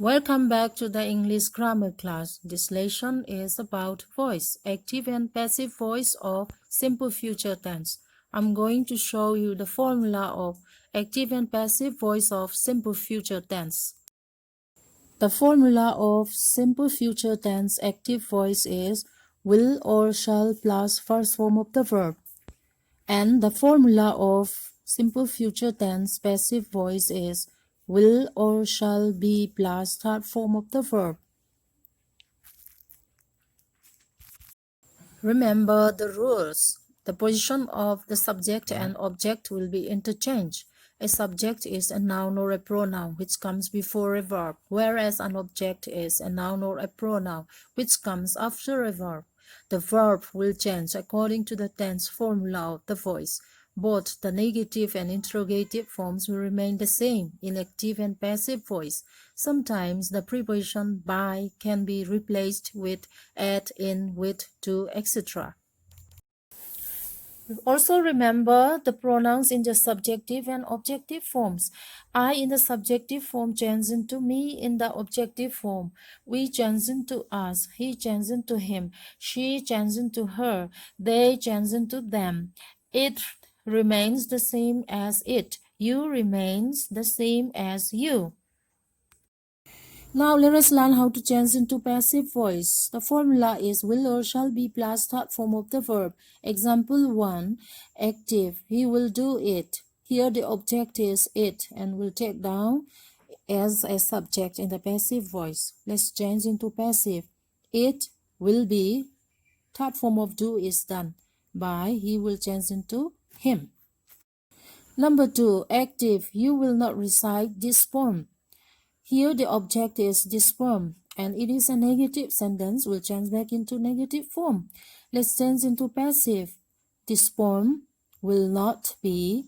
Welcome back to the English grammar class. This lesson is about voice, active and passive voice of simple future tense. I'm going to show you the formula of active and passive voice of simple future tense. The formula of simple future tense active voice is will or shall plus first form of the verb. And the formula of simple future tense passive voice is will or shall be plus third form of the verb. Remember the rules. The position of the subject and object will be interchanged. A subject is a noun or a pronoun which comes before a verb, whereas an object is a noun or a pronoun which comes after a verb. The verb will change according to the tense formula of the voice. Both the negative and interrogative forms will remain the same in active and passive voice. Sometimes the preposition by can be replaced with at, in, with, to, etc. Also remember the pronouns in the subjective and objective forms. I in the subjective form changes into me in the objective form. We change into us. He changes into him. She changes into her. They change into them. It remains the same as it. You remains the same as you. Now let us learn how to change into passive voice. The formula is will or shall be plus third form of the verb. Example 1. Active. He will do it. Here the object is it and will take down as a subject in the passive voice. Let's change into passive. It will be. Third form of do is done. By he will change into him. Number 2. Active. You will not recite this poem. Here the object is this form and it is a negative sentence will change back into negative form. Let's change into passive. This form will not be.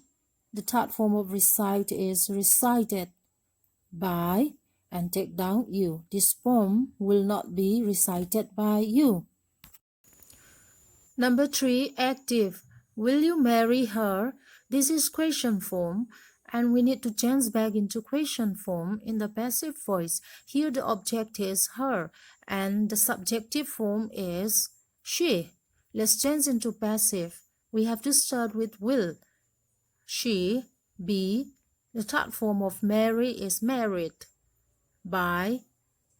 The third form of recite is recited by and take down you. This poem will not be recited by you. Number 3. Active. Will you marry her? This is question form and we need to change back into question form in the passive voice. Here the object is her and the subjective form is she. Let's change into passive. We have to start with will. She be. The third form of marry is married by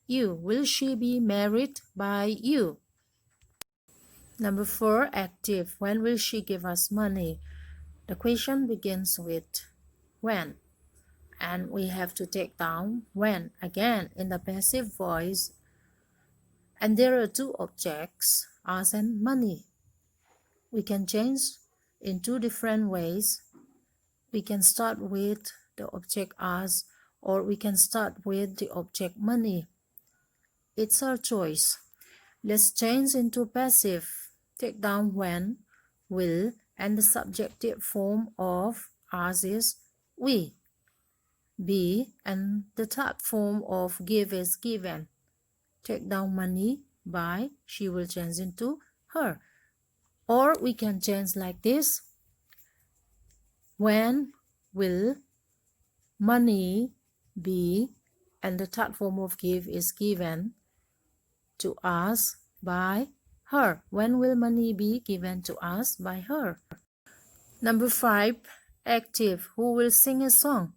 you. Will she be married by you? Number 4. Active. When will she give us money? The question begins with when. And we have to take down when again in the passive voice. And there are two objects, us and money. We can change in two different ways. We can start with the object us or we can start with the object money. It's our choice. Let's change into passive. Take down when, will, and the subjective form of us is we. Be and the third form of give is given. Take down money by, she will change into her. Or we can change like this. When will money be and the third form of give is given to us by her. When will money be given to us by her? Number 5. Active. Who will sing a song?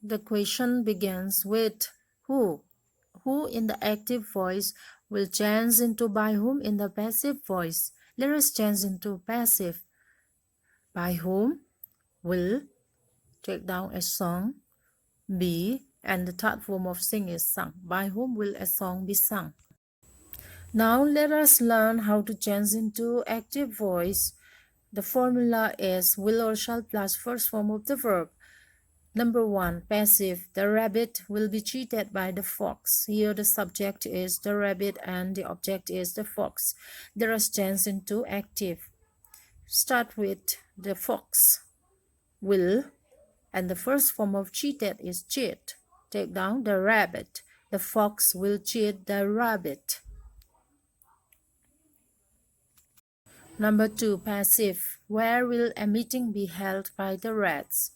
The question begins with who. Who in the active voice will change into by whom in the passive voice. Let us change into passive. By whom will take down a song be and the third form of sing is sung. By whom will a song be sung? Now let us learn how to change into active voice. The formula is will or shall plus first form of the verb. Number 1. Passive. The rabbit will be cheated by the fox. Here the subject is the rabbit and the object is the fox. Let us change into active. Start with the fox. Will. And the first form of cheated is cheat. Take down the rabbit. The fox will cheat the rabbit. Number 2. Passive. Where will a meeting be held by the rats?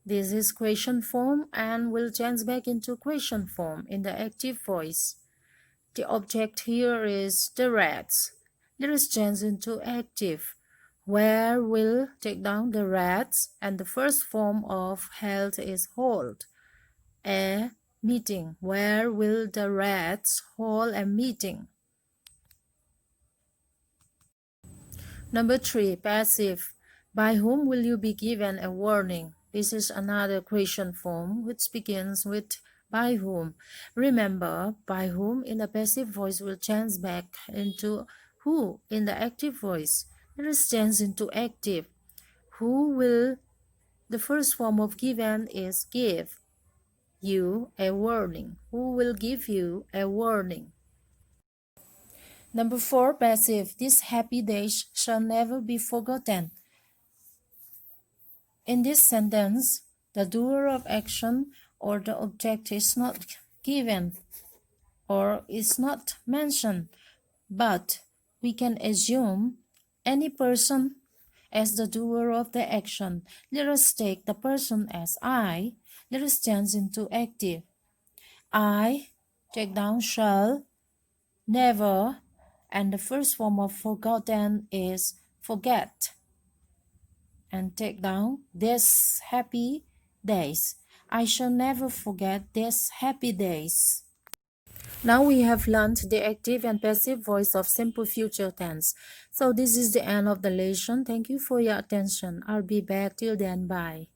This is question form and will change back into question form in the active voice. The object here is the rats. Let us change into active. Where will take down the rats, and the first form of held is hold. A meeting. Where will the rats hold a meeting? Number 3, passive. By whom will you be given a warning? This is another question form which begins with by whom. Remember, by whom in the passive voice will change back into who in the active voice. Let us change into active. Who will, the first form of given is give you a warning. Who will give you a warning? Number 4, passive. These happy days shall never be forgotten. In this sentence, the doer of action or the object is not given or is not mentioned, but we can assume any person as the doer of the action. Let us take the person as I. Let us change into active. I, take down shall, never, and the first form of forgotten is forget. And take down these happy days. I shall never forget these happy days. Now we have learned the active and passive voice of simple future tense. So this is the end of the lesson. Thank you for your attention. I'll be back till then. Bye.